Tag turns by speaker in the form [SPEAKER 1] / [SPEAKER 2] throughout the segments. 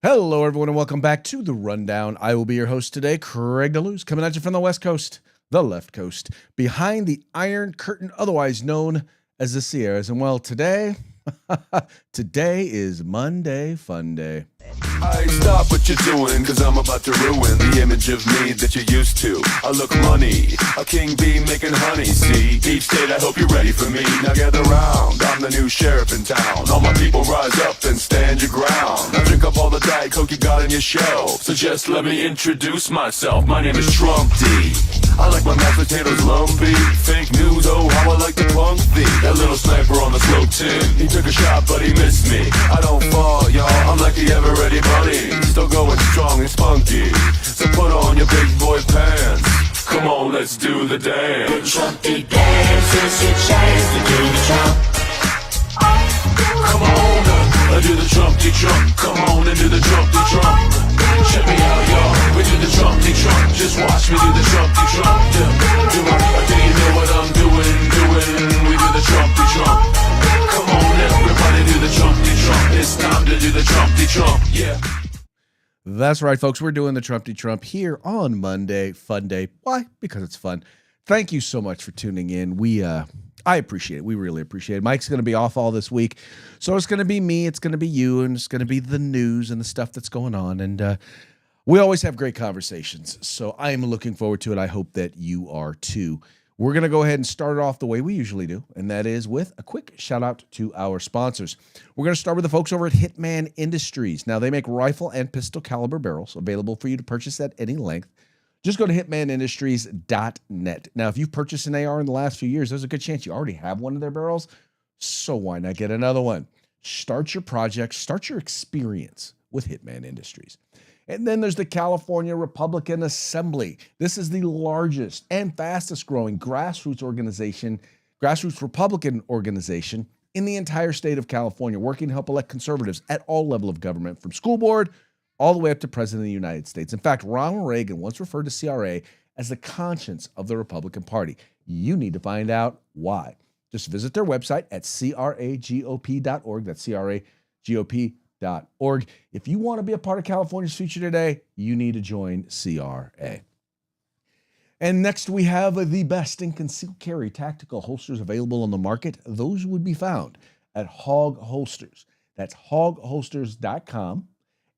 [SPEAKER 1] Hello, everyone, and welcome back to The Rundown. I will be your host today, Craig DeLuz, coming at you from the West Coast, the left coast, behind the Iron Curtain, otherwise known as the Sierras. And well, today is Monday Fun Day.
[SPEAKER 2] I stop what you're doing, cause I'm about to ruin the image of me that you're used to. I look money, a king bee making honey, see? Deep state, I hope you're ready for me. Now gather round, I'm the new sheriff in town. All my people rise up and stand your ground. Now drink up all the Diet Coke you got on your shelf. So just let me introduce myself, my name is Trump D. I like my mashed potatoes lumpy. Fake news, oh how I like to punk thee. That little sniper on the slow tin, he took a shot but he missed me. I don't fall, y'all, I'm like the ever-ready bunny. Still going strong and spunky. So put on your big boy pants. Come on, let's do the dance.
[SPEAKER 3] The Trumpy dance is your chance to do the Trump.
[SPEAKER 2] Come on, do the Trumpty Trump. Come on and do the Trumpty Trump. Check me out, y'all. We do the Trumpty Trump. Just watch me do the Trumpty Trump. Do you know what I'm doing? We do the Trumpty Trump. Come on, everybody do the Trumpty Trump. It's time to do the Trumpty Trump. Yeah.
[SPEAKER 1] That's right, folks. We're doing the Trumpty Trump here on Monday Fun Day. Why? Because it's fun. Thank you so much for tuning in. I appreciate it. We really appreciate it. Mike's going to be off all this week, so it's going to be me, it's going to be you, and it's going to be the news and the stuff that's going on. And we always have great conversations, so I am looking forward to it. I hope that you are too. We're going to go ahead and start it off the way we usually do, and that is with a quick shout out to our sponsors. We're going to start with the folks over at Hitman Industries. Now, they make rifle and pistol caliber barrels available for you to purchase at any length. Just go to hitmanindustries.net. Now, if you've purchased an AR in the last few years, there's a good chance you already have one of their barrels, so why not get another one? Start your project, start your experience with Hitman Industries. And then there's the California Republican Assembly. This is the largest and fastest growing grassroots Republican organization in the entire state of California, working to help elect conservatives at all levels of government, from school board all the way up to President of the United States. In fact, Ronald Reagan once referred to CRA as the conscience of the Republican Party. You need to find out why. Just visit their website at cragop.org. That's cragop.org. If you want to be a part of California's future today, you need to join CRA. And next, we have the best in concealed carry tactical holsters available on the market. Those would be found at Hog Holsters. That's hogholsters.com.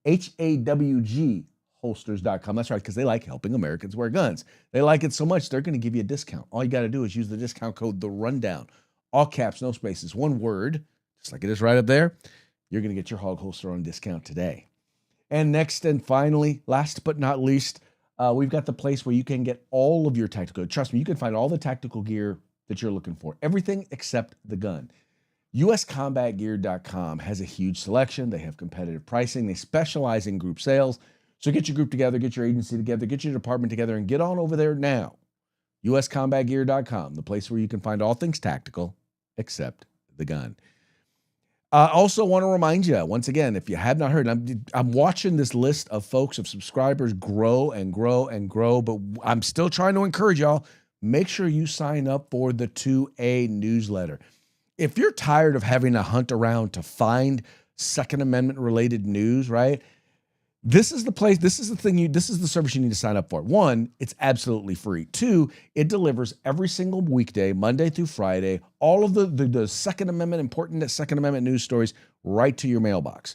[SPEAKER 1] HAWG holsters.com. That's right, because they like helping Americans wear guns. They like it so much, they're going to give you a discount. All you got to do is use the discount code The Rundown. All caps, no spaces, one word, just like it is right up there. You're going to get your Hog holster on discount today. And next and finally, last but not least, we've got the place where you can get all of your tactical. Trust me, you can find all the tactical gear that you're looking for. Everything except the gun. USCombatGear.com has a huge selection. They have competitive pricing. They specialize in group sales. So get your group together, get your agency together, get your department together, and get on over there now. USCombatGear.com, the place where you can find all things tactical except the gun. I also want to remind you, once again, if you have not heard, I'm watching this list of folks, of subscribers grow and grow and grow, but I'm still trying to encourage y'all, make sure you sign up for the 2A newsletter. If you're tired of having to hunt around to find Second Amendment related news, right? This is the place, this is the service you need to sign up for. One, it's absolutely free. Two, it delivers every single weekday, Monday through Friday, all of the Second Amendment, important Second Amendment news stories right to your mailbox.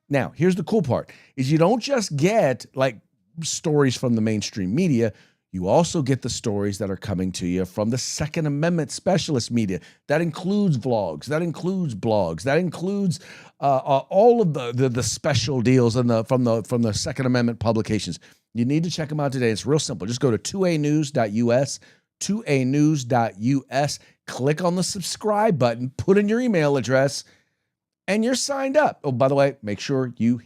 [SPEAKER 1] Now, here's the cool part, is you don't just get like stories from the mainstream media. You also get the stories that are coming to you from the Second Amendment specialist media. That includes vlogs, that includes blogs, that includes all of the special deals from the Second Amendment publications. You need to check them out today. It's real simple. Just go to 2anews.us, 2anews.us, click on the subscribe button, put in your email address, and you're signed up. Oh, by the way, make sure you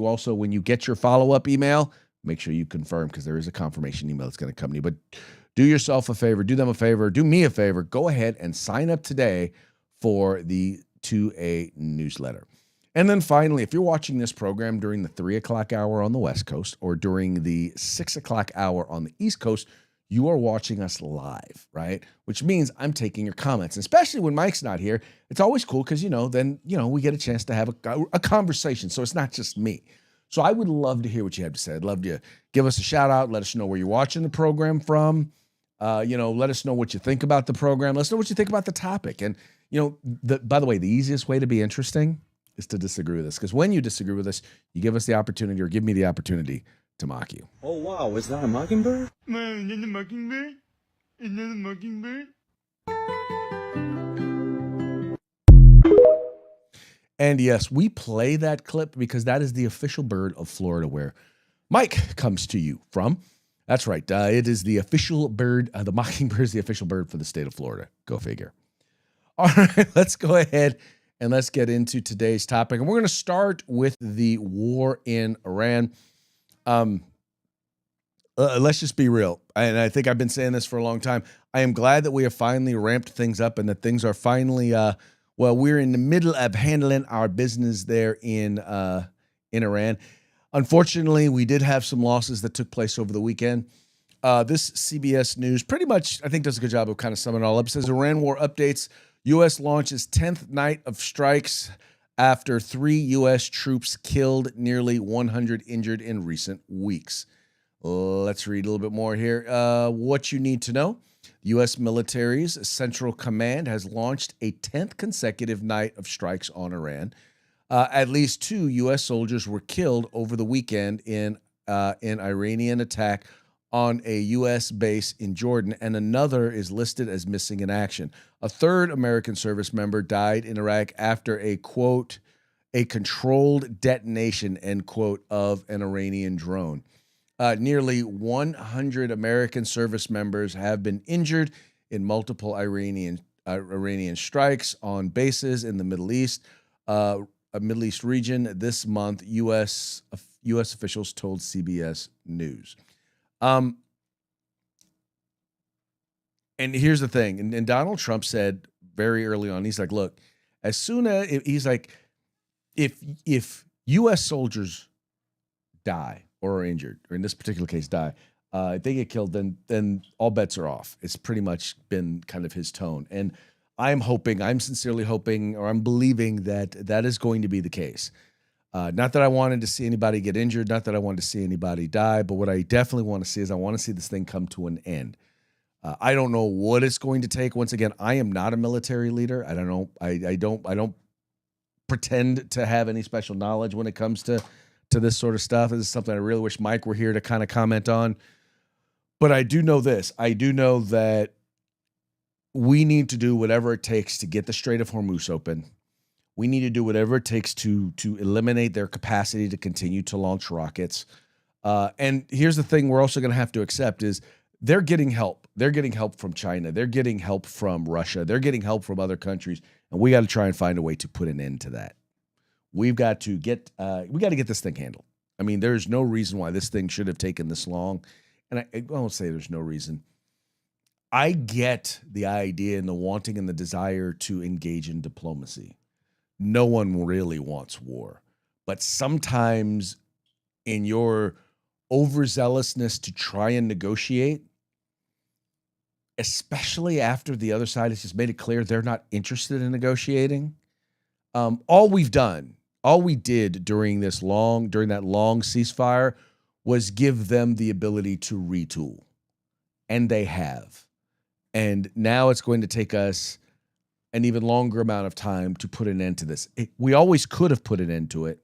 [SPEAKER 1] also, when you get your follow-up email, make sure you confirm, because there is a confirmation email that's going to come to you. But do yourself a favor, do them a favor, do me a favor. Go ahead and sign up today for the 2A newsletter. And then finally, if you're watching this program during the 3 o'clock hour on the West Coast or during the 6 o'clock hour on the East Coast, you are watching us live, right? Which means I'm taking your comments, especially when Mike's not here. It's always cool because, then we get a chance to have a conversation. So it's not just me. So I would love to hear what you have to say. I'd love to give us a shout out. Let us know where you're watching the program from. Let us know what you think about the program. Let us know what you think about the topic. And, by the way, the easiest way to be interesting is to disagree with us. Because when you disagree with us, you give us the opportunity, or give me the opportunity, to mock you.
[SPEAKER 4] Oh, wow. Was that a mockingbird?
[SPEAKER 3] Man, is that a mockingbird? Is that a mockingbird?
[SPEAKER 1] And yes, we play that clip because that is the official bird of Florida, where Mike comes to you from. That's right. It is the official bird. The mockingbird is the official bird for the state of Florida. Go figure. All right, let's go ahead and let's get into today's topic. And we're going to start with the war in Iran. Let's just be real. And I think I've been saying this for a long time. I am glad that we have finally ramped things up and that things are finally, we're in the middle of handling our business there in Iran. Unfortunately, we did have some losses that took place over the weekend. This CBS News pretty much, I think, does a good job of kind of summing it all up. It says Iran war updates. U.S. launches 10th night of strikes after 3 U.S. troops killed, nearly 100 injured in recent weeks. Let's read a little bit more here. What you need to know. U.S. military's Central Command has launched a 10th consecutive night of strikes on Iran. At least 2 U.S. soldiers were killed over the weekend in an Iranian attack on a U.S. base in Jordan, and another is listed as missing in action. A third American service member died in Iraq after a, quote, a controlled detonation, end quote, of an Iranian drone. Nearly 100 American service members have been injured in multiple Iranian strikes on bases in the Middle East region this month, U.S. officials told CBS News. And here's the thing, and Donald Trump said very early on, he's like, look, as soon as, he's like, if U.S. soldiers die or are injured, or in this particular case die, if they get killed, then all bets are off. It's pretty much been kind of his tone. And I'm sincerely hoping, or I'm believing that is going to be the case. Not that I wanted to see anybody get injured, not that I wanted to see anybody die, but what I definitely want to see is I want to see this thing come to an end. I don't know what it's going to take. Once again, I am not a military leader. I don't know. I don't pretend to have any special knowledge when it comes to this sort of stuff. This is something I really wish Mike were here to kind of comment on. But I do know this. I do know that we need to do whatever it takes to get the Strait of Hormuz open. We need to do whatever it takes to eliminate their capacity to continue to launch rockets. And here's the thing we're also going to have to accept is they're getting help. They're getting help from China. They're getting help from Russia. They're getting help from other countries. And we got to try and find a way to put an end to that. We got to get this thing handled. I mean, there's no reason why this thing should have taken this long. And I won't say there's no reason. I get the idea and the wanting and the desire to engage in diplomacy. No one really wants war. But sometimes in your overzealousness to try and negotiate, especially after the other side has just made it clear they're not interested in negotiating, all we did during that long ceasefire was give them the ability to retool. And they have. And now it's going to take us an even longer amount of time to put an end to this. We always could have put an end to it.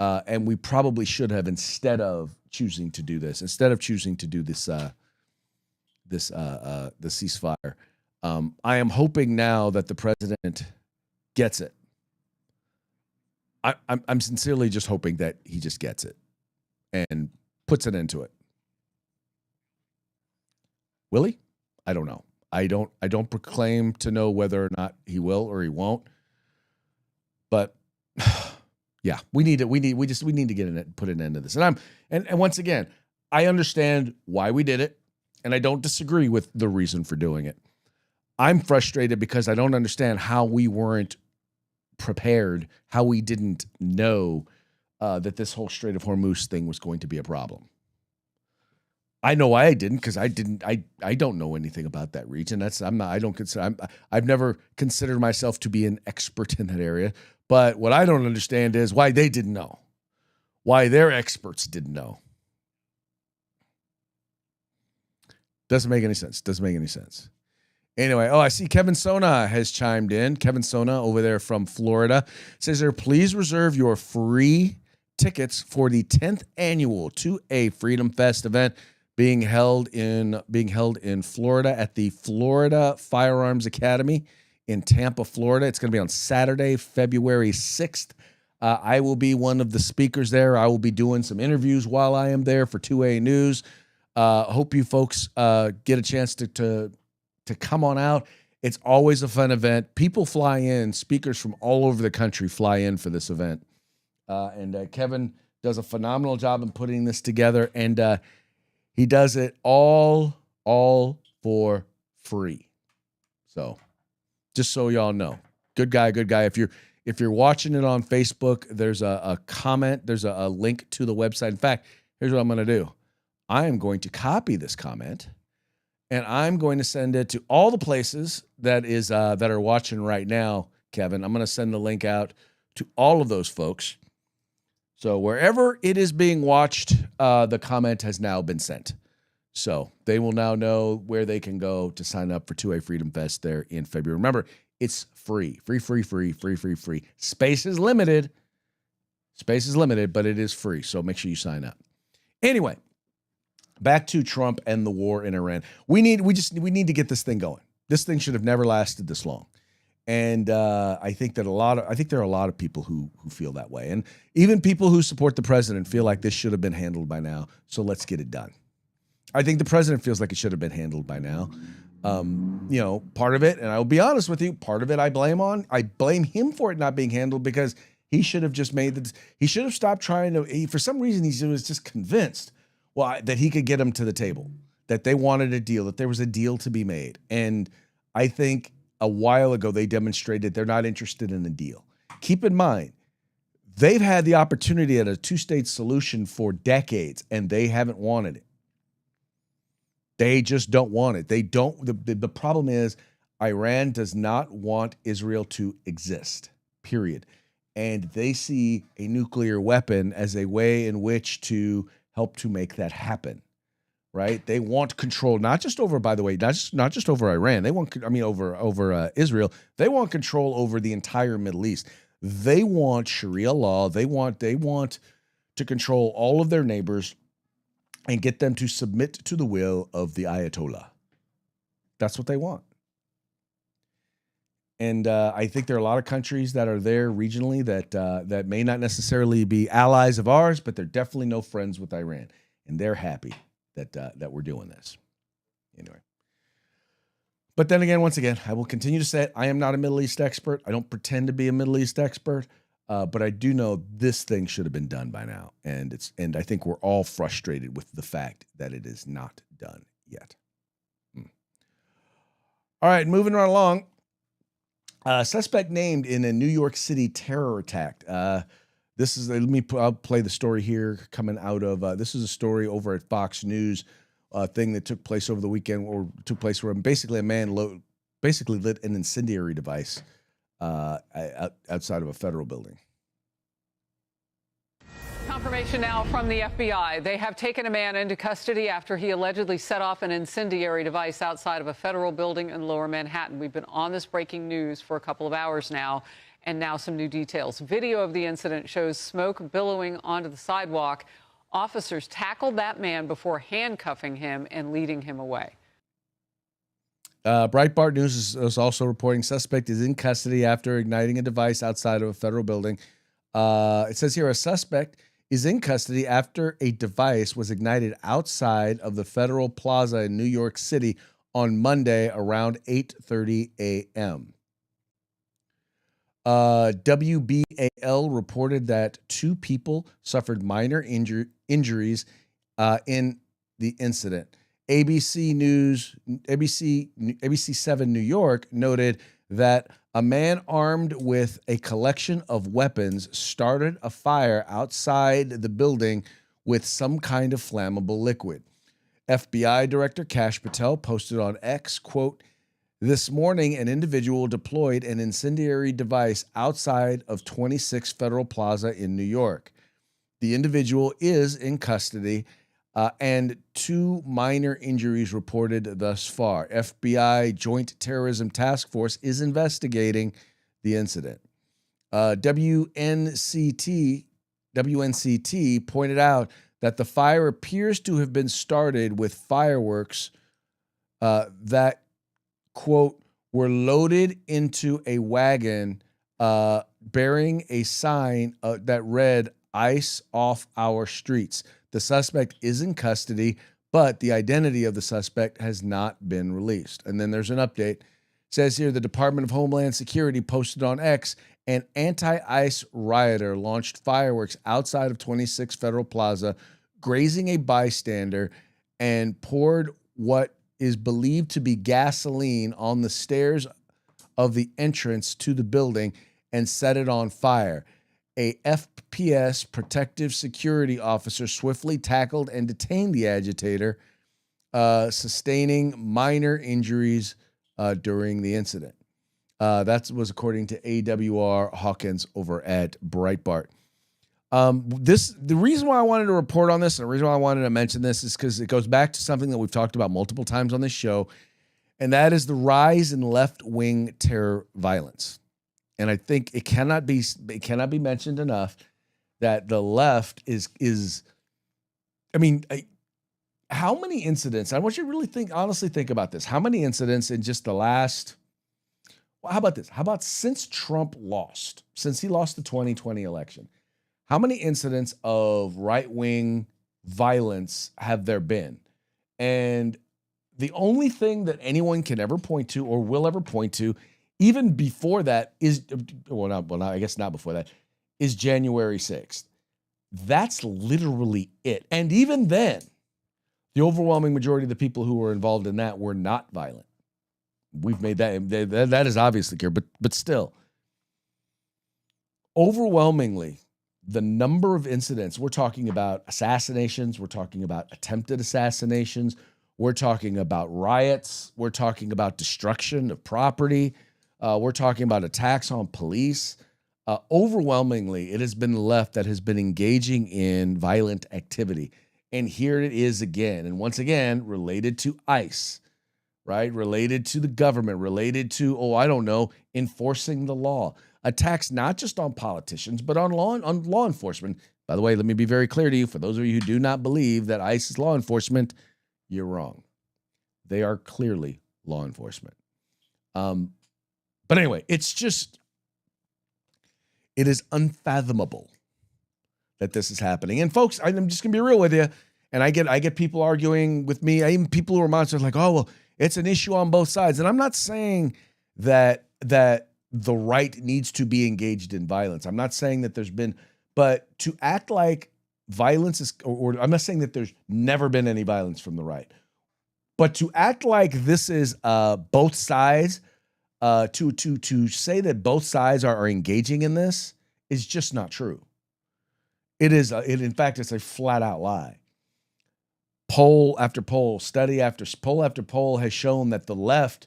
[SPEAKER 1] And we probably should have, instead of choosing to do this, the ceasefire. I am hoping now that the president gets it. I'm sincerely just hoping that he just gets it and puts an end to it. Will he? I don't know. I don't proclaim to know whether or not he will or he won't. But yeah, we need to get in it and put an end to this. And once again, I understand why we did it, and I don't disagree with the reason for doing it. I'm frustrated because I don't understand how we weren't prepared, how we didn't know that this whole Strait of Hormuz thing was going to be a problem. I know why I didn't, because I don't know anything about that region. I've never considered myself to be an expert in that area. But what I don't understand is why they didn't know. why their experts didn't know. Doesn't make any sense. Doesn't make any sense. Anyway, I see Kevin Sona has chimed in. Kevin Sona over there from Florida says there, please reserve your free tickets for the 10th annual 2A Freedom Fest event being held in Florida at the Florida Firearms Academy in Tampa, Florida. It's going to be on Saturday, February 6th. I will be one of the speakers there. I will be doing some interviews while I am there for 2A News. Hope you folks get a chance to come on out. It's always a fun event. People fly in. Speakers from all over the country fly in for this event. And Kevin does a phenomenal job in putting this together. And he does it all for free. So just so y'all know, good guy. If you're watching it on Facebook, there's a comment. There's a link to the website. In fact, here's what I'm going to do. I am going to copy this comment, and I'm going to send it to all the places that are watching right now, Kevin. I'm going to send the link out to all of those folks. So wherever it is being watched, the comment has now been sent. So they will now know where they can go to sign up for 2A Freedom Fest there in February. Remember, it's free. Free. Space is limited, but it is free. So make sure you sign up. Anyway, back to Trump and the war in Iran. We need to get this thing going. This thing should have never lasted this long. And I think there are a lot of people who feel that way. And even people who support the president feel like this should have been handled by now. So let's get it done. I think the president feels like it should have been handled by now. Part of it, and I will be honest with you, part of it I blame him for it not being handled, because he should have just he should have stopped trying to, for some reason he was just convinced, that he could get them to the table, that they wanted a deal, that there was a deal to be made. And I think a while ago they demonstrated they're not interested in a deal. Keep in mind, they've had the opportunity at a two-state solution for decades, and they haven't wanted it. They just don't want it. They don't. The problem is Iran does not want Israel to exist, period. And they see a nuclear weapon as a way in which to help to make that happen, right? They want control, not just over, by the way, not just over Iran. They want, over Israel. They want control over the entire Middle East. They want Sharia law. They want to control all of their neighbors and get them to submit to the will of the Ayatollah. That's what they want. And I think there are a lot of countries that are there regionally that may not necessarily be allies of ours, but they're definitely no friends with Iran. And they're happy that we're doing this. Anyway. But then again, once again, I will continue to say it. I am not a Middle East expert. I don't pretend to be a Middle East expert. But I do know this thing should have been done by now. And I think we're all frustrated with the fact that it is not done yet. All right, moving right along. Suspect named in a New York City terror attack. I'll play the story here coming out of, this is a story over at Fox News, thing that took place over the weekend, or took place where basically a man lit an incendiary device outside of a federal building.
[SPEAKER 5] Confirmation now from the FBI. They have taken a man into custody after he allegedly set off an incendiary device outside of a federal building in Lower Manhattan. We've been on this breaking news for a couple of hours now, and now some new details. Video of the incident shows smoke billowing onto the sidewalk. Officers tackled that man before handcuffing him and leading him away.
[SPEAKER 1] Breitbart News is also reporting suspect is in custody after igniting a device outside of a federal building. It says here a suspect is in custody after a device was ignited outside of the Federal Plaza in New York City on Monday around 8:30 a.m. WBAL reported that 2 people suffered minor injuries in the incident. ABC7 New York noted that a man armed with a collection of weapons started a fire outside the building with some kind of flammable liquid. FBI Director Kash Patel posted on X, quote, "This morning, an individual deployed an incendiary device outside of 26 Federal Plaza in New York. the individual is in custody, and 2 minor injuries reported thus far. FBI Joint Terrorism Task Force is investigating the incident. WNCT pointed out that the fire appears to have been started with fireworks that, quote, were loaded into a wagon bearing a sign that read, "Ice off our streets." The suspect is in custody, but the identity of the suspect has not been released. And then there's an update. It says here, the Department of Homeland Security posted on X, an anti-ICE rioter launched fireworks outside of 26 Federal Plaza, grazing a bystander, and poured what is believed to be gasoline on the stairs of the entrance to the building and set it on fire. A FPS protective security officer swiftly tackled and detained the agitator, sustaining minor injuries during the incident. That was according to AWR Hawkins over at Breitbart. The reason why I wanted to report on this, and the reason why I wanted to mention this, is because it goes back to something that we've talked about multiple times on this show, and that is the rise in left-wing terror violence. And I think it cannot be mentioned enough that the left is. I mean, how many incidents? I want you to really honestly think about this. How many incidents in just the last? Well, how about this? How about since Trump lost? Since he lost the 2020 election, how many incidents of right-wing violence have there been? And the only thing that anyone can ever point to or will ever point to, even before that, is, I guess not before that, is January 6th. That's literally it. And even then, the overwhelming majority of the people who were involved in that were not violent. We've made that is obviously clear, but still, overwhelmingly, the number of incidents, we're talking about assassinations, we're talking about attempted assassinations, we're talking about riots, we're talking about destruction of property, we're talking about attacks on police. Overwhelmingly, it has been the left that has been engaging in violent activity. And here it is again. And once again, related to ICE, right? Related to the government, related to, enforcing the law. Attacks not just on politicians, but on law enforcement. By the way, let me be very clear to you. For those of you who do not believe that ICE is law enforcement, you're wrong. They are clearly law enforcement. But anyway, it is unfathomable that this is happening. And folks, I'm just gonna be real with you. And I get people arguing with me. Even people who are monsters like, oh, well, it's an issue on both sides. And I'm not saying that the right needs to be engaged in violence. I'm not saying that but to act like violence is, or I'm not saying that there's never been any violence from the right, but to act like this is both sides, to say that both sides are engaging in this is just not true. In fact, it's a flat out lie. Poll after poll, study after poll has shown that the left,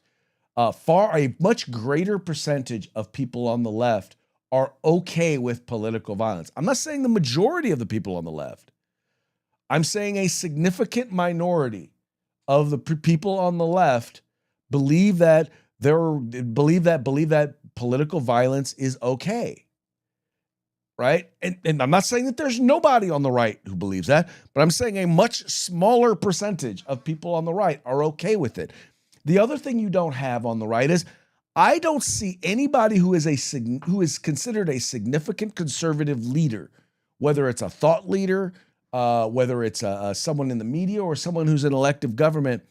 [SPEAKER 1] a much greater percentage of people on the left are okay with political violence. I'm not saying the majority of the people on the left. I'm saying a significant minority of the people on the left believe that political violence is okay. Right? And I'm not saying that there's nobody on the right who believes that, but I'm saying a much smaller percentage of people on the right are okay with it. The other thing you don't have on the right is I don't see anybody who is considered a significant conservative leader, whether it's a thought leader, whether it's someone in the media or someone who's in elective government,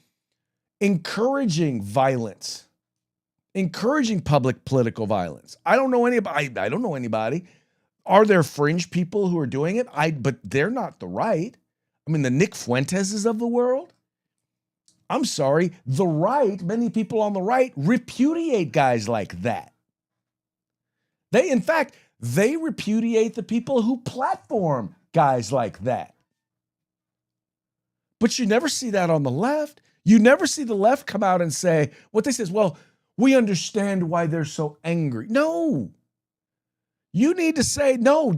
[SPEAKER 1] encouraging violence, encouraging public political violence. I don't know anybody. Are there fringe people who are doing it? But they're not the right. I mean, the Nick Fuenteses of the world. I'm sorry, the right, many people on the right repudiate guys like that. In fact, they repudiate the people who platform guys like that. But you never see that on the left. You never see the left come out and say, what they say is, well, we understand why they're so angry. No. You need to say, no,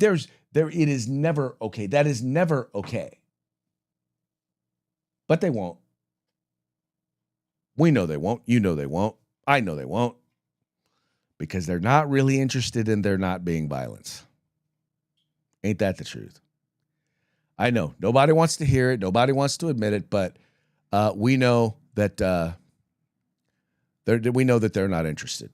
[SPEAKER 1] It is never okay. That is never okay. But they won't. We know they won't. You know they won't. I know they won't. Because they're not really interested in there not being violence. Ain't that the truth? I know. Nobody wants to hear it. Nobody wants to admit it. But we know that we know that they're not interested.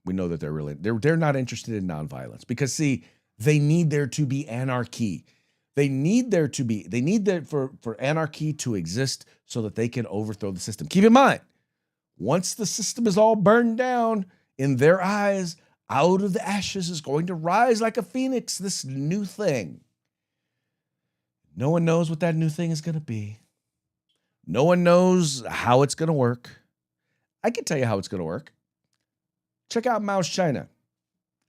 [SPEAKER 1] We know that they're not interested in nonviolence. Because, see, they need there to be anarchy. They need for anarchy to exist so that they can overthrow the system. Keep in mind, once the system is all burned down, in their eyes, out of the ashes is going to rise like a phoenix, this new thing. No one knows what that new thing is going to be. No one knows how it's going to work. I can tell you how it's going to work. Check out Mao's China.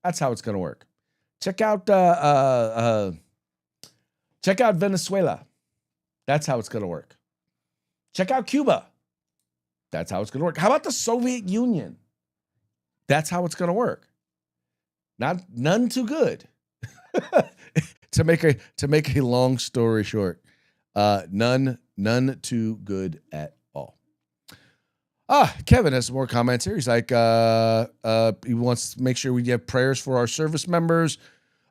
[SPEAKER 1] That's how it's going to work. Check out Venezuela. That's how it's going to work. Check out Cuba. That's how it's going to work. How about the Soviet Union? That's how it's going to work. None too good. to make a long story short, none too good at all. Kevin has some more comments here. He's like, he wants to make sure we get prayers for our service members.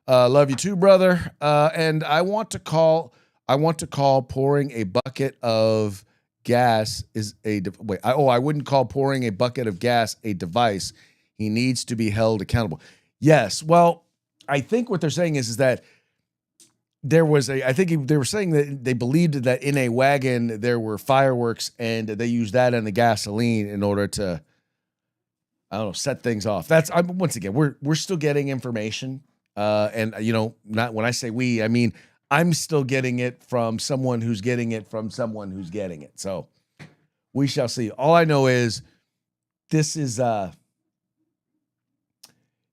[SPEAKER 1] Love you too, brother. And I want to call pouring a bucket of gas is I wouldn't call pouring a bucket of gas a device. He needs to be held accountable. Yes. Well, I think what they're saying is that they were saying that they believed that in a wagon there were fireworks and they used that and the gasoline in order to, I don't know, set things off. Once again, we're still getting information. And not when I say we, I mean, I'm still getting it from someone who's getting it from someone who's getting it. So we shall see. All I know is this is,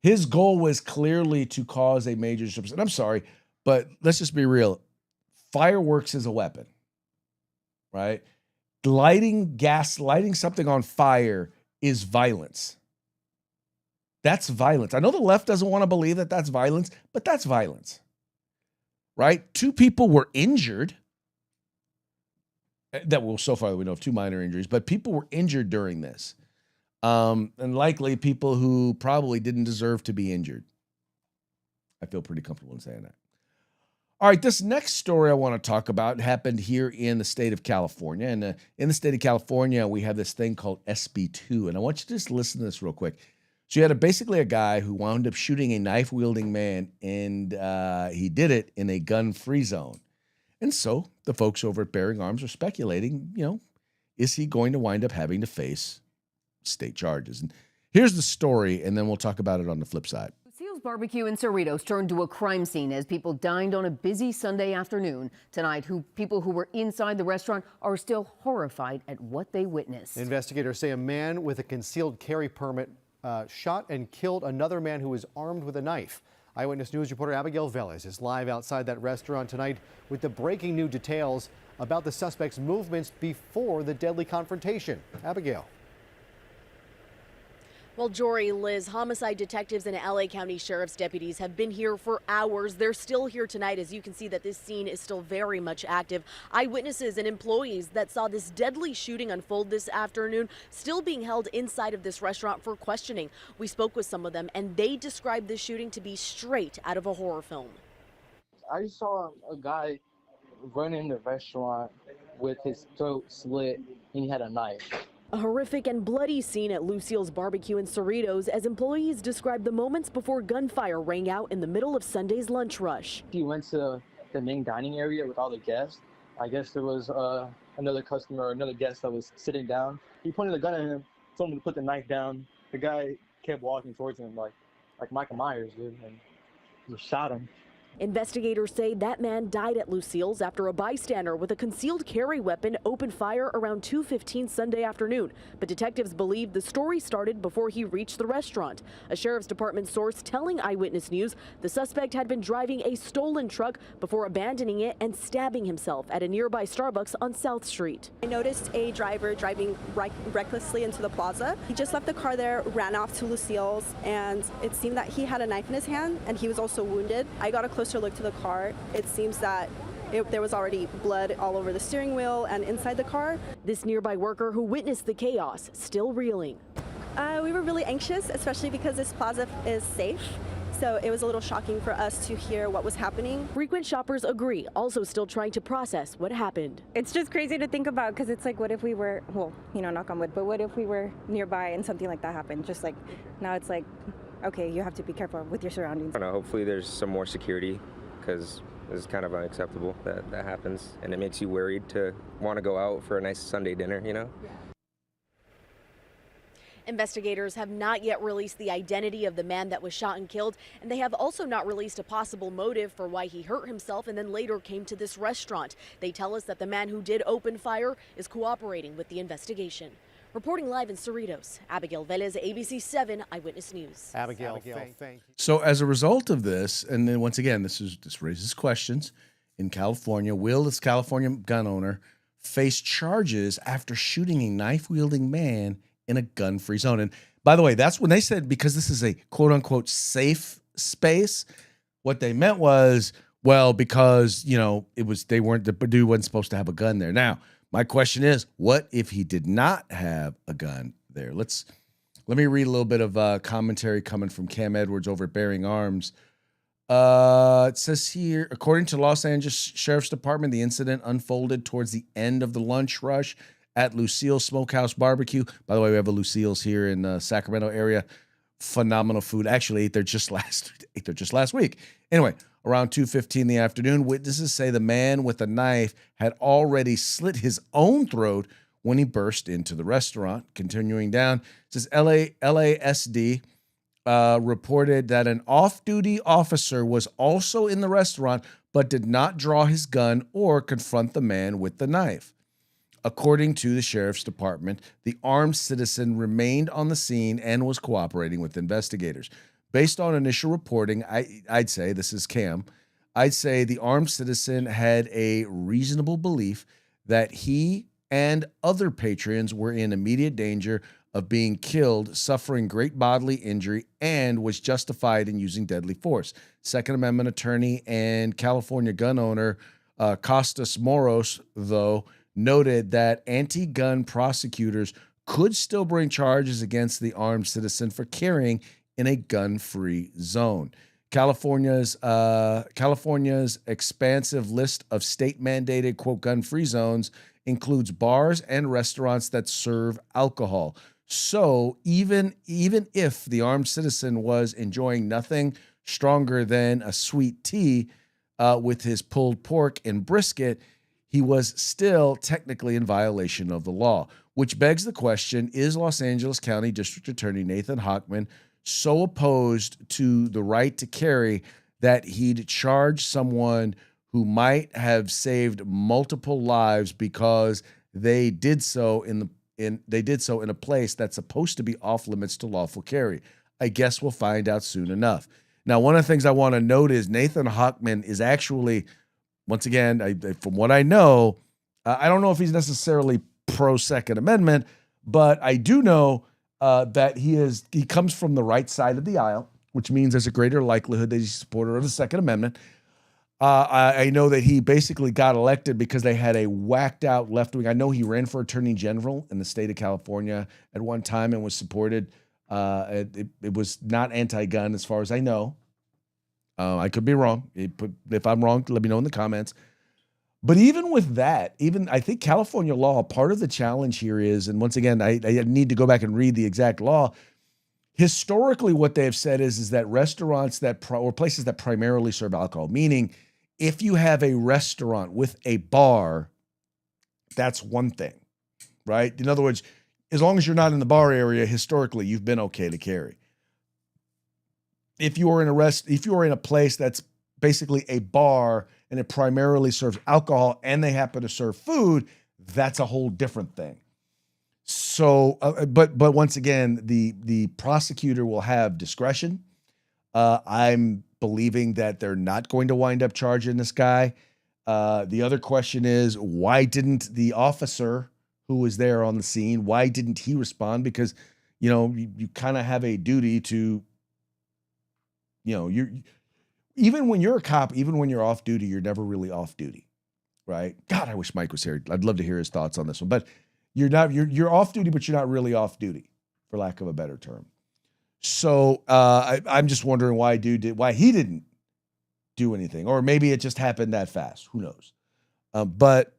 [SPEAKER 1] his goal was clearly to cause a major disruption. And I'm sorry, but let's just be real. Fireworks is a weapon, right? Lighting something on fire is violence. That's violence. I know the left doesn't want to believe that that's violence, but that's violence, right? 2 people were injured. So far we know of 2 minor injuries, but people were injured during this. And likely people who probably didn't deserve to be injured. I feel pretty comfortable in saying that. All right, this next story I want to talk about happened here in the state of California. And in the state of California, we have this thing called SB2. And I want you to just listen to this real quick. So you had basically a guy who wound up shooting a knife-wielding man, and he did it in a gun-free zone. And so the folks over at Bearing Arms are speculating, is he going to wind up having to face state charges? And here's the story, and then we'll talk about it on the flip side.
[SPEAKER 6] Lucille's Barbecue in Cerritos turned to a crime scene as people dined on a busy Sunday afternoon. Tonight, people who were inside the restaurant are still horrified at what they witnessed.
[SPEAKER 7] Investigators say a man with a concealed carry permit shot and killed another man who was armed with a knife. Eyewitness News reporter Abigail Velez is live outside that restaurant tonight with the breaking new details about the suspect's movements before the deadly confrontation. Abigail.
[SPEAKER 8] Well, Jory, Liz, homicide detectives and LA County Sheriff's deputies have been here for hours. They're still here tonight. As you can see that this scene is still very much active. Eyewitnesses and employees that saw this deadly shooting unfold this afternoon still being held inside of this restaurant for questioning. We spoke with some of them and they described this shooting to be straight out of a horror film.
[SPEAKER 9] I saw a guy run in the restaurant with his throat slit and he had a knife.
[SPEAKER 8] A horrific and bloody scene at Lucille's Barbecue in Cerritos as employees described the moments before gunfire rang out in the middle of Sunday's lunch rush.
[SPEAKER 9] He went to the main dining area with all the guests. I guess there was another customer or another guest that was sitting down. He pointed a gun at him, told him to put the knife down. The guy kept walking towards him like Michael Myers did, and he shot him.
[SPEAKER 8] Investigators say that man died at Lucille's after a bystander with a concealed carry weapon opened fire around 2:15 Sunday afternoon. But detectives believe the story started before he reached the restaurant. A sheriff's department source telling Eyewitness News the suspect had been driving a stolen truck before abandoning it and stabbing himself at a nearby Starbucks on South Street.
[SPEAKER 10] I noticed a driver driving recklessly into the plaza. He just left the car there, ran off to Lucille's, and it seemed that he had a knife in his hand and he was also wounded. I got a close closer look to the car, it seems that there was already blood all over the steering wheel and inside the car.
[SPEAKER 8] This nearby worker who witnessed the chaos still reeling.
[SPEAKER 10] We were really anxious, especially because this plaza is safe. So it was a little shocking for us to hear what was happening.
[SPEAKER 8] Frequent shoppers agree, also still trying to process what happened.
[SPEAKER 11] It's just crazy to think about because it's like, what if we were, well, you know, knock on wood, but what if we were nearby and something like that happened? Just like now it's like, okay, you have to be careful with your surroundings.
[SPEAKER 12] I don't know, hopefully there's some more security because it's kind of unacceptable that that happens, and it makes you worried to want to go out for a nice Sunday dinner, you know?
[SPEAKER 8] Investigators have not yet released the identity of the man that was shot and killed, and they have also not released a possible motive for why he hurt himself and then later came to this restaurant. They tell us that the man who did open fire is cooperating with the investigation. Reporting live in Cerritos, Abigail Velez, ABC 7 Eyewitness News.
[SPEAKER 7] Abigail, thank you.
[SPEAKER 1] So as a result of this, and then once again, this raises questions. In California, will this California gun owner face charges after shooting a knife-wielding man in a gun-free zone? And by the way, that's when they said, because this is a quote-unquote safe space, what they meant was, well, because, you know, the dude wasn't supposed to have a gun there. Now, my question is, what if he did not have a gun there? Let me read a little bit of commentary coming from Cam Edwards over at Bearing Arms. It says here, according to Los Angeles Sheriff's Department, the incident unfolded towards the end of the lunch rush at Lucille's Smokehouse Barbecue. By the way, we have a Lucille's here in the Sacramento area. Phenomenal food. Actually, ate there just last week. Anyway, around 2:15 in the afternoon, witnesses say the man with a knife had already slit his own throat when he burst into the restaurant. Continuing down, it says LASD reported that an off-duty officer was also in the restaurant but did not draw his gun or confront the man with the knife. According to the sheriff's department, the armed citizen remained on the scene and was cooperating with investigators. Based on initial reporting, I'd say, this is Cam, I'd say the armed citizen had a reasonable belief that he and other patrons were in immediate danger of being killed, suffering great bodily injury, and was justified in using deadly force. Second Amendment attorney and California gun owner Costas Moros, though, noted that anti-gun prosecutors could still bring charges against the armed citizen for carrying in a gun-free zone. California's expansive list of state-mandated, quote, gun-free zones includes bars and restaurants that serve alcohol. So even if the armed citizen was enjoying nothing stronger than a sweet tea with his pulled pork and brisket, he was still technically in violation of the law, which begs the question, is Los Angeles County District Attorney Nathan Hochman so opposed to the right to carry that he'd charge someone who might have saved multiple lives because they did so in a place that's supposed to be off limits to lawful carry? I guess we'll find out soon enough. Now, one of the things I want to note is Nathan Hochman is actually, once again, from what I know, I don't know if he's necessarily pro Second Amendment, but I do know that he comes from the right side of the aisle, which means there's a greater likelihood that he's a supporter of the Second Amendment. I know that he basically got elected because they had a whacked out left wing. I know he ran for attorney general in the state of California at one time and was supported. It was not anti-gun as far as I know. I could be wrong. If I'm wrong, let me know in the comments. But even with that, I think California law, part of the challenge here is, and once again, I need to go back and read the exact law. Historically, what they have said is that restaurants or places that primarily serve alcohol, meaning if you have a restaurant with a bar, that's one thing, right? In other words, as long as you're not in the bar area, historically, you've been okay to carry. If you are in a place that's basically a bar and it primarily serves alcohol and they happen to serve food, that's a whole different thing. So, but once again, the prosecutor will have discretion. I'm believing that they're not going to wind up charging this guy. The other question is, why didn't the officer who was there on the scene, why didn't he respond? Because, you kind of have a duty to, even when you're a cop, even when you're off duty, you're never really off duty, right? God, I wish Mike was here. I'd love to hear his thoughts on this one. But you're off duty, but you're not really off duty, for lack of a better term. So I'm just wondering why he didn't do anything, or maybe it just happened that fast. Who knows? But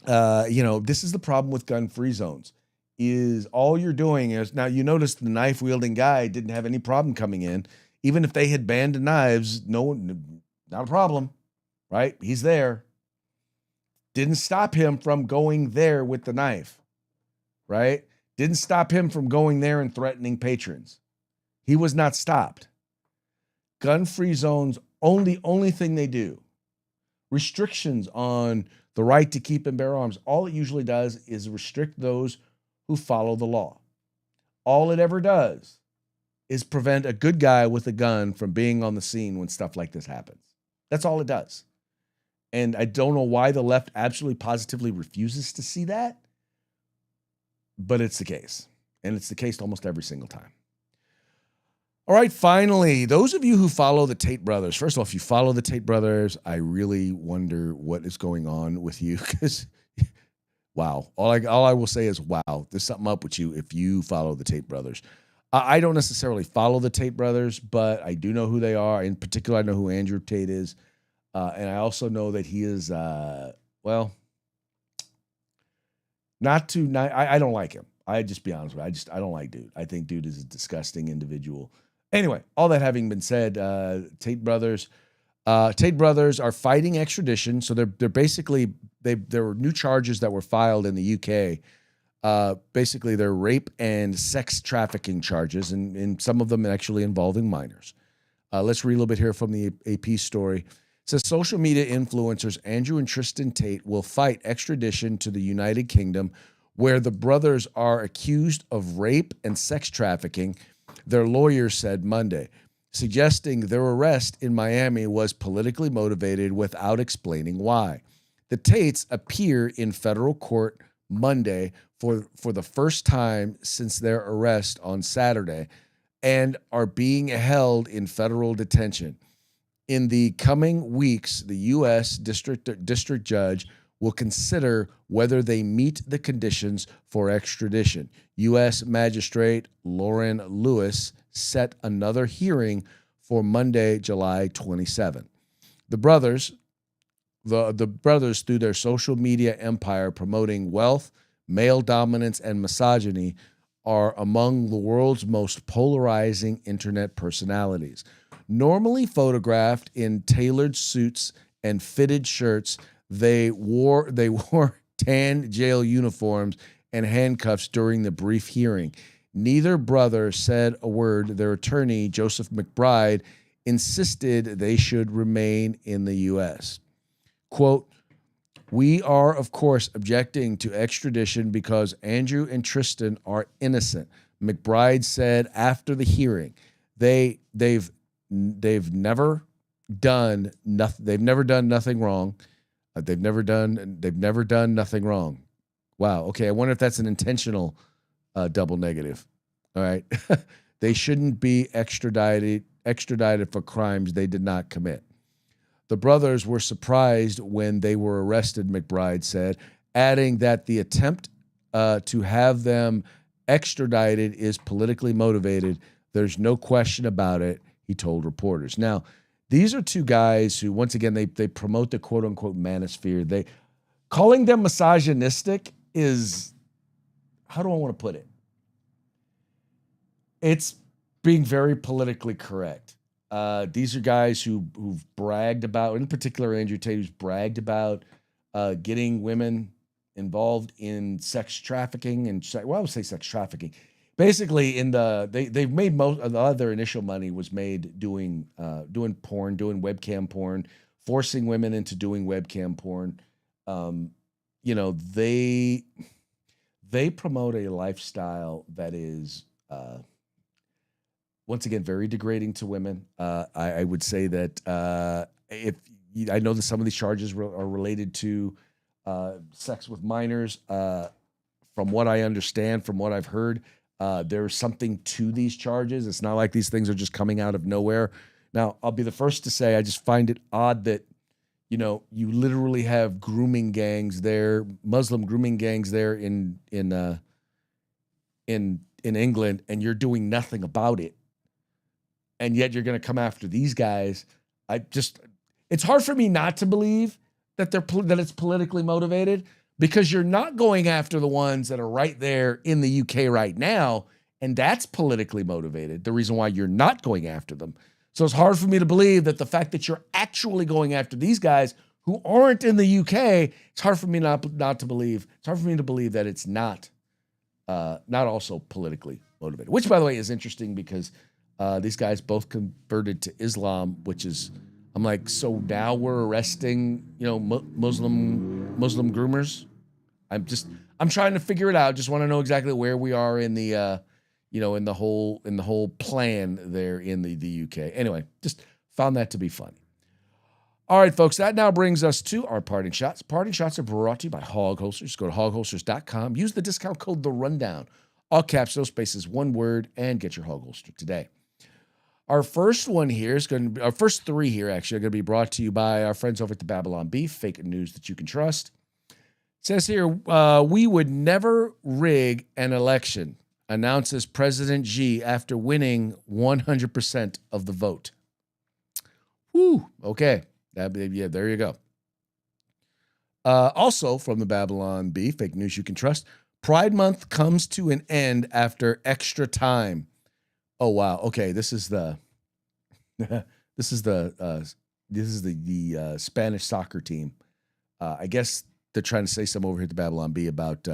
[SPEAKER 1] this is the problem with gun-free zones. Is all you're doing is, now you notice the knife-wielding guy didn't have any problem coming in. Even if they had banned knives, not a problem, right? He's there. Didn't stop him from going there with the knife, right? Didn't stop him from going there and threatening patrons. He was not stopped. Gun-free zones, only thing they do, restrictions on the right to keep and bear arms, all it usually does is restrict those who follow the law. All it ever does is prevent a good guy with a gun from being on the scene when stuff like this happens. That's all it does. And I don't know why the left absolutely positively refuses to see that, but it's the case. And it's the case almost every single time. All right, finally, those of you who follow the Tate brothers, first of all, if you follow the Tate brothers, I really wonder what is going on with you, because wow. All I will say is, wow, there's something up with you if you follow the Tate brothers. I don't necessarily follow the Tate brothers, but I do know who they are. In particular, I know who Andrew Tate is. And I also know that he is, I don't like him. I just be honest with you. I don't like dude. I think dude is a disgusting individual. Anyway, all that having been said, Tate brothers are fighting extradition. So they're basically, there were new charges that were filed in the UK. Basically, they're rape and sex trafficking charges, and some of them actually involving minors. Let's read a little bit here from the AP story. It says social media influencers Andrew and Tristan Tate will fight extradition to the United Kingdom, where the brothers are accused of rape and sex trafficking, their lawyers said Monday, suggesting their arrest in Miami was politically motivated without explaining why. The Tates appear in federal court Monday for the first time since their arrest on Saturday and are being held in federal detention. In the coming weeks, the U.S. district judge will consider whether they meet the conditions for extradition. U.S. Magistrate Lauren Lewis set another hearing for Monday, July 27. The brothers, through their social media empire promoting wealth, male dominance, and misogyny, are among the world's most polarizing internet personalities. Normally photographed in tailored suits and fitted shirts, they wore tan jail uniforms and handcuffs during the brief hearing. Neither brother said a word. Their attorney, Joseph McBride, insisted they should remain in the U.S. Quote, "We are, of course, objecting to extradition because Andrew and Tristan are innocent," McBride said after the hearing. They've never done nothing. They've never done nothing wrong. They've never done nothing wrong. Wow. Okay. I wonder if that's an intentional double negative. All right. They shouldn't be extradited for crimes they did not commit. The brothers were surprised when they were arrested, McBride said, adding that the attempt to have them extradited is politically motivated. There's no question about it, he told reporters. Now, these are two guys who, once again, they promote the quote-unquote manosphere. Calling them misogynistic is, how do I want to put it? It's being very politically correct. These are guys who've bragged about, in particular Andrew Tate, who's bragged about getting women involved in sex trafficking and, I would say sex trafficking. Basically, they've made a lot of their initial money was made doing porn, doing webcam porn, forcing women into doing webcam porn. They promote a lifestyle that is, once again, very degrading to women. I would say that I know that some of these charges are related to sex with minors. From what I understand, from what I've heard, there's something to these charges. It's not like these things are just coming out of nowhere. Now, I'll be the first to say I just find it odd that, you know, you literally have grooming gangs there, Muslim grooming gangs there in England, and you're doing nothing about it. And yet you're going to come after these guys. It's hard for me not to believe that that it's politically motivated, because you're not going after the ones that are right there in the UK right now, and that's politically motivated, the reason why you're not going after them. So it's hard for me to believe that the fact that you're actually going after these guys who aren't in the UK, it's hard for me not to believe. It's hard for me to believe that it's not also politically motivated, which, by the way, is interesting because these guys both converted to Islam, which is, I'm like, so now we're arresting, you know, Muslim groomers. I'm trying to figure it out. Just want to know exactly where we are in the, in the whole plan there in the UK. Anyway, just found that to be funny. All right, folks, that now brings us to our parting shots. Parting shots are brought to you by Hog Holsters. Go to hogholsters.com. Use the discount code The Rundown. All caps, no spaces, one word, and get your Hog Holster today. Our first one here is going to be, our first three here actually are going to be brought to you by our friends over at the Babylon Beef, fake news that you can trust. It says here, we would never rig an election, announces President Xi after winning 100% of the vote. Whew, okay. Yeah, there you go. Also from the Babylon Beef, fake news you can trust, Pride Month comes to an end after extra time. Oh wow. Okay, this is the Spanish soccer team. I guess they're trying to say something over here at the Babylon Bee about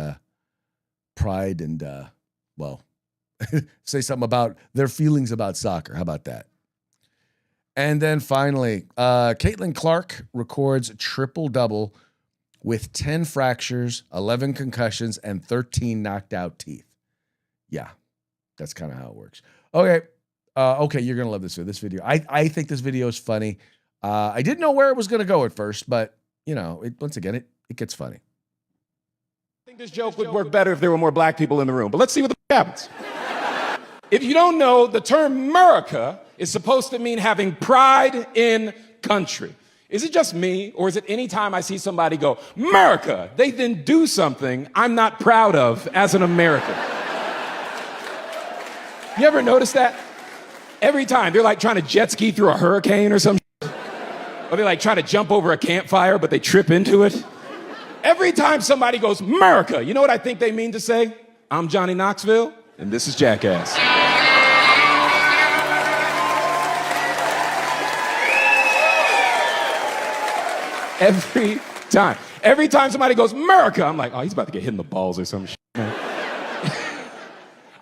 [SPEAKER 1] pride and say something about their feelings about soccer. How about that? And then finally, Caitlin Clark records a triple-double with 10 fractures, 11 concussions, and 13 knocked out teeth. Yeah, that's kind of how it works. Okay, you're going to love this video. I think this video is funny. I didn't know where it was going to go at first, but, you know, once again, it gets funny.
[SPEAKER 13] I think this joke would work better if there were more black people in the room, but let's see what the happens. If you don't know, the term America is supposed to mean having pride in country. Is it just me, or is it any time I see somebody go, America, they then do something I'm not proud of as an American? You ever notice that? Every time they're like trying to jet ski through a hurricane or something, or they're like trying to jump over a campfire, but they trip into it. Every time somebody goes, America, you know what I think they mean to say? I'm Johnny Knoxville, and this is Jackass. Every time. Every time somebody goes, America, I'm like, oh, he's about to get hit in the balls or some shit, man.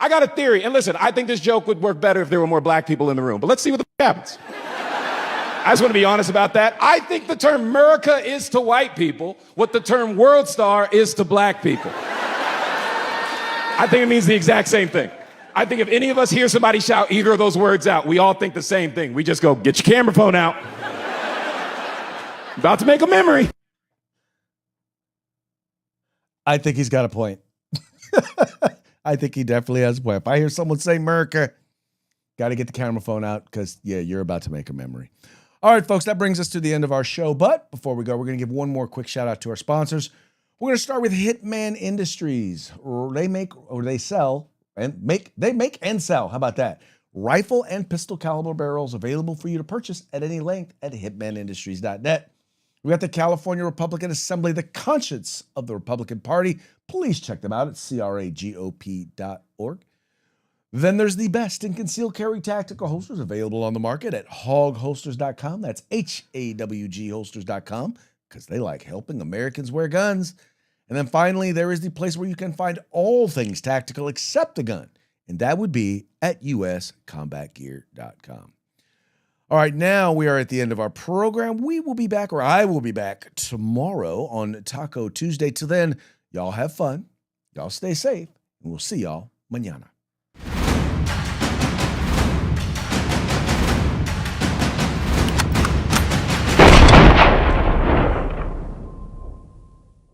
[SPEAKER 13] I got a theory, and listen, I think this joke would work better if there were more black people in the room, but let's see what the happens. I just want to be honest about that. I think the term America is to white people what the term world star is to black people. I think it means the exact same thing. I think if any of us hear somebody shout either of those words out, we all think the same thing. We just go, get your camera phone out. About to make a memory.
[SPEAKER 1] I think he's got a point. I think he definitely has a point. If I hear someone say America, got to get the camera phone out because, yeah, you're about to make a memory. All right, folks, that brings us to the end of our show. But before we go, we're going to give one more quick shout out to our sponsors. We're going to start with Hitman Industries. They make and sell. How about that? Rifle and pistol caliber barrels available for you to purchase at any length at hitmanindustries.net. We got the California Republican Assembly, the conscience of the Republican Party. Please check them out at cragop.org. Then there's the best in concealed carry tactical holsters available on the market at hogholsters.com. That's HAWG holsters.com because they like helping Americans wear guns. And then finally, there is the place where you can find all things tactical except a gun, and that would be at uscombatgear.com. All right, now we are at the end of our program. We will be back, or I will be back tomorrow on Taco Tuesday. Till then, y'all have fun, y'all stay safe, and we'll see y'all mañana.